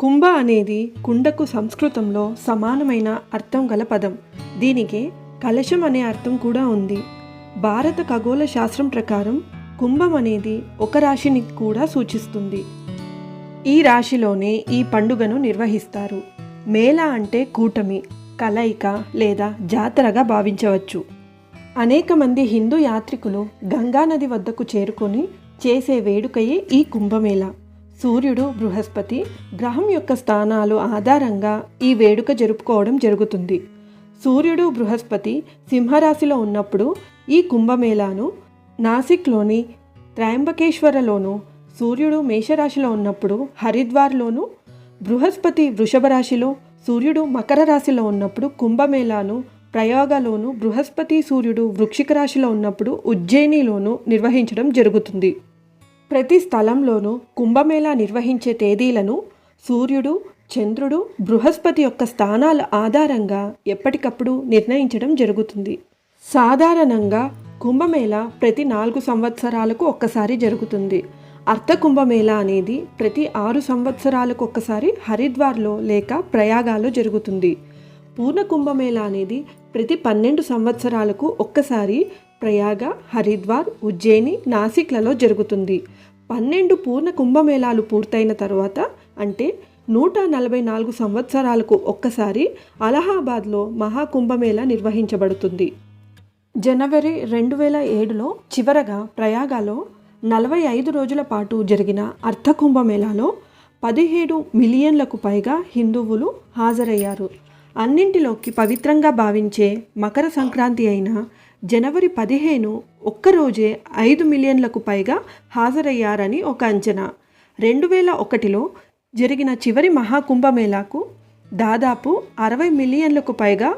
కుంభ అనేది కుండకు సంస్కృతంలో సమానమైన అర్థం గల పదం. దీనికి కలశం అనే అర్థం కూడా ఉంది. భారత ఖగోళ శాస్త్రం ప్రకారం కుంభం అనేది ఒక రాశిని కూడా సూచిస్తుంది. ఈ రాశిలోనే ఈ పండుగను నిర్వహిస్తారు. మేళ అంటే కూటమి, కలయిక లేదా జాతరగా భావించవచ్చు. అనేక మంది హిందూ యాత్రికులు గంగానది వద్దకు చేరుకొని చేసే వేడుకయే ఈ కుంభమేళ. సూర్యుడు, బృహస్పతి గ్రహం యొక్క స్థానాలు ఆధారంగా ఈ వేడుక జరుపుకోవడం జరుగుతుంది. సూర్యుడు, బృహస్పతి సింహరాశిలో ఉన్నప్పుడు ఈ కుంభమేళాను నాసిక్లోని త్రయంబకేశ్వరలోను, సూర్యుడు మేషరాశిలో ఉన్నప్పుడు హరిద్వార్లోను, బృహస్పతి వృషభ రాశిలో, సూర్యుడు మకర రాశిలో ఉన్నప్పుడు కుంభమేళాను ప్రయాగలోను, బృహస్పతి సూర్యుడు వృశ్చిక రాశిలో ఉన్నప్పుడు ఉజ్జయినిలోను నిర్వహించడం జరుగుతుంది. ప్రతి స్థలంలోనూ కుంభమేళా నిర్వహించే తేదీలను సూర్యుడు, చంద్రుడు, బృహస్పతి యొక్క స్థానాల ఆధారంగా ఎప్పటికప్పుడు నిర్ణయించడం జరుగుతుంది. సాధారణంగా కుంభమేళా ప్రతి 4 సంవత్సరాలకు ఒక్కసారి జరుగుతుంది. అర్ధ కుంభమేళా అనేది ప్రతి 6 సంవత్సరాలకు ఒక్కసారి హరిద్వార్లో లేక ప్రయాగాలో జరుగుతుంది. పూర్ణ కుంభమేళా అనేది ప్రతి 12 సంవత్సరాలకు ఒక్కసారి ప్రయాగ, హరిద్వార్, ఉజ్జయిని, నాసిక్లలో జరుగుతుంది. 12 పూర్ణ కుంభమేళాలు పూర్తయిన తర్వాత అంటే 144 సంవత్సరాలకు ఒక్కసారి అలహాబాద్లో మహాకుంభమేళా నిర్వహించబడుతుంది. జనవరి 2007లో చివరగా ప్రయాగలో 45 రోజుల పాటు జరిగిన అర్ధ కుంభమేళాలో 17 మిలియన్లకు పైగా హిందువులు హాజరయ్యారు. అన్నింటిలోకి పవిత్రంగా భావించే మకర సంక్రాంతి అయిన జనవరి 15 ఒక్కరోజే 5 మిలియన్లకు పైగా హాజరయ్యారని ఒక అంచనా. 2001లో జరిగిన చివరి మహాకుంభమేళాకు దాదాపు 60 మిలియన్లకు పైగా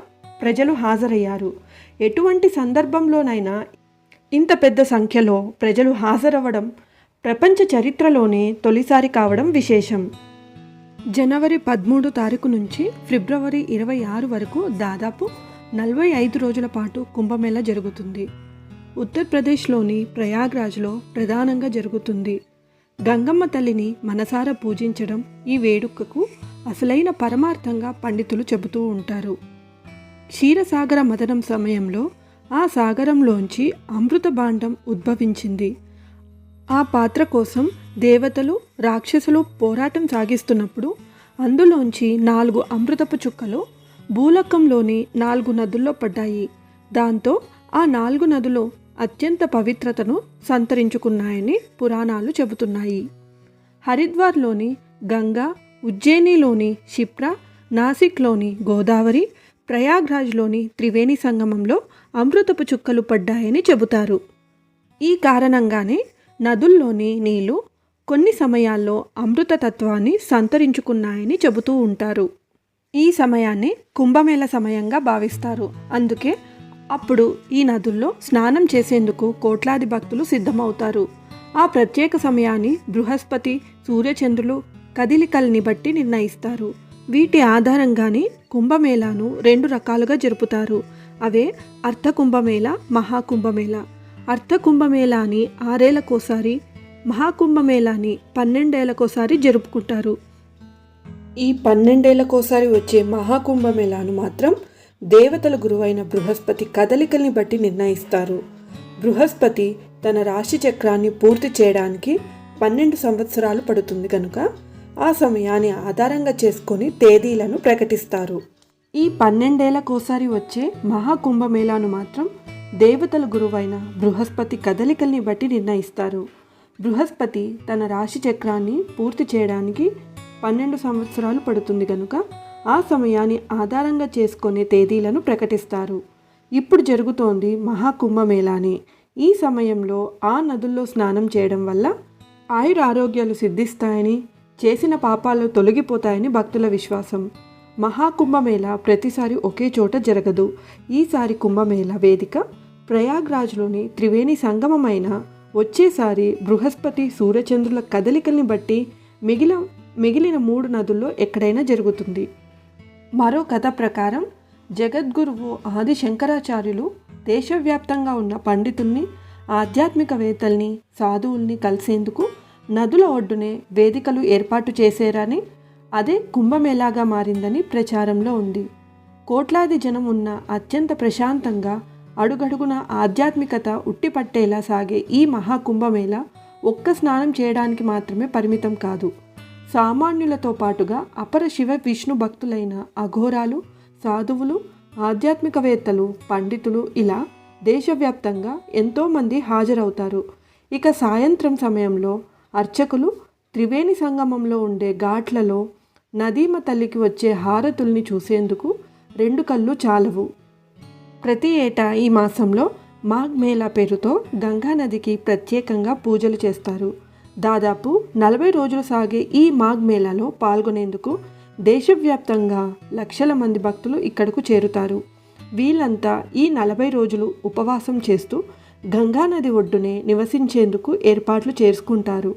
ప్రజలు హాజరయ్యారు. ఎటువంటి సందర్భంలోనైనా ఇంత పెద్ద సంఖ్యలో ప్రజలు హాజరవ్వడం ప్రపంచ చరిత్రలోనే తొలిసారి కావడం విశేషం. జనవరి 13 తారీఖు నుంచి ఫిబ్రవరి 26 వరకు దాదాపు 45 రోజుల పాటు కుంభమేళా జరుగుతుంది. ఉత్తరప్రదేశ్లోని ప్రయాగ్రాజ్లో ప్రధానంగా జరుగుతుంది. గంగమ్మ తల్లిని మనసారా పూజించడం ఈ వేడుకకు అసలైన పరమార్థంగా పండితులు చెబుతూ ఉంటారు. క్షీరసాగర మథనం సమయంలో ఆ సాగరంలోంచి అమృత భాండం ఉద్భవించింది. ఆ పాత్ర కోసం దేవతలు, రాక్షసులు పోరాటం సాగిస్తున్నప్పుడు అందులోంచి 4 అమృతపు చుక్కలు భూలోకంలోని 4 నదుల్లో పడ్డాయి. దాంతో ఆ 4 నదులు అత్యంత పవిత్రతను సంతరించుకున్నాయని పురాణాలు చెబుతున్నాయి. హరిద్వార్లోని గంగా, ఉజ్జయినిలోని క్షిప్ర, నాసిక్లోని గోదావరి, ప్రయాగ్రాజ్లోని త్రివేణి సంగమంలో అమృతపు చుక్కలు పడ్డాయని చెబుతారు. ఈ కారణంగానే నదుల్లోని నీళ్లు కొన్ని సమయాల్లో అమృతతత్వాన్ని సంతరించుకున్నాయని చెబుతూ ఉంటారు. ఈ సమయాన్ని కుంభమేళ సమయంగా భావిస్తారు. అందుకే అప్పుడు ఈ నదుల్లో స్నానం చేసేందుకు కోట్లాది భక్తులు సిద్ధమవుతారు. ఆ ప్రత్యేక సమయాన్ని బృహస్పతి, సూర్యచంద్రులు కదిలికల్ని బట్టి నిర్ణయిస్తారు. వీటి ఆధారంగానే కుంభమేళాను 2 రకాలుగా జరుపుతారు. అవే అర్ధ కుంభమేళ, మహాకుంభమేళ. అర్ధ కుంభమేళాని 6 ఏళ్లకోసారి, మహాకుంభమేళాని 12 ఏళ్లకోసారి జరుపుకుంటారు. ఈ 12 ఏళ్లకోసారి వచ్చే మహాకుంభమేళాను మాత్రం దేవతల గురువైన బృహస్పతి కదలికల్ని బట్టి నిర్ణయిస్తారు. బృహస్పతి తన రాశి చక్రాన్ని పూర్తి చేయడానికి 12 సంవత్సరాలు పడుతుంది కనుక ఆ సమయాన్ని ఆధారంగా చేసుకొని తేదీలను ప్రకటిస్తారు. ఈ 12 ఏళ్లకోసారి వచ్చే మహాకుంభమేళాను మాత్రం దేవతల గురువైన బృహస్పతి కదలికల్ని బట్టి నిర్ణయిస్తారు. బృహస్పతి తన రాశి చక్రాన్ని పూర్తి చేయడానికి 12 సంవత్సరాలు పడుతుంది కనుక ఆ సమయాన్ని ఆధారంగా చేసుకునే తేదీలను ప్రకటిస్తారు. ఇప్పుడు జరుగుతోంది మహాకుంభమేళాని. ఈ సమయంలో ఆ నదుల్లో స్నానం చేయడం వల్ల ఆయురారోగ్యాలు సిద్ధిస్తాయని, చేసిన పాపాలు తొలగిపోతాయని భక్తుల విశ్వాసం. మహాకుంభమేళా ప్రతిసారి ఒకే చోట జరగదు. ఈసారి కుంభమేళా వేదిక ప్రయాగ్రాజ్లోని త్రివేణి సంగమమైన వచ్చేసారి బృహస్పతి, సూర్యచంద్రుల కదలికల్ని బట్టి మిగిలిన 3 నదుల్లో ఎక్కడైనా జరుగుతుంది. మరో కథ ప్రకారం జగద్గురువు ఆది శంకరాచార్యులు దేశవ్యాప్తంగా ఉన్న పండితుల్ని, ఆధ్యాత్మికవేత్తల్ని, సాధువుల్ని కలిసేందుకు నదుల ఒడ్డునే వేదికలు ఏర్పాటు చేశారని, అదే కుంభమేళాగా మారిందని ప్రచారంలో ఉంది. కోట్లాది జనం ఉన్న అత్యంత ప్రశాంతంగా అడుగడుగున ఆధ్యాత్మికత ఉట్టిపట్టేలా సాగే ఈ మహాకుంభమేళా ఒక్క స్నానం చేయడానికి మాత్రమే పరిమితం కాదు. సామాన్యులతో పాటుగా అపర శివ విష్ణు భక్తులైన అఘోరాలు, సాధువులు, ఆధ్యాత్మికవేత్తలు, పండితులు ఇలా దేశవ్యాప్తంగా ఎంతోమంది హాజరవుతారు. ఇక సాయంత్రం సమయంలో అర్చకులు త్రివేణి సంగమంలో ఉండే ఘాట్లలో నదీమ తల్లికి వచ్చే హారతుల్ని చూసేందుకు రెండు కళ్ళు చాలవు. ప్రతి ఏటా ఈ మాసంలో మాఘ్ మేళా పేరుతో గంగా నదికి ప్రత్యేకంగా పూజలు చేస్తారు. దాదాపు 40 రోజులు సాగే ఈ మాఘ్ మేళాలో పాల్గొనేందుకు దేశవ్యాప్తంగా లక్షల మంది భక్తులు ఇక్కడకు చేరుతారు. వీళ్ళంతా ఈ 40 రోజులు ఉపవాసం చేస్తూ గంగా నది ఒడ్డునే నివసించేందుకు ఏర్పాట్లు చేసుకుంటారు.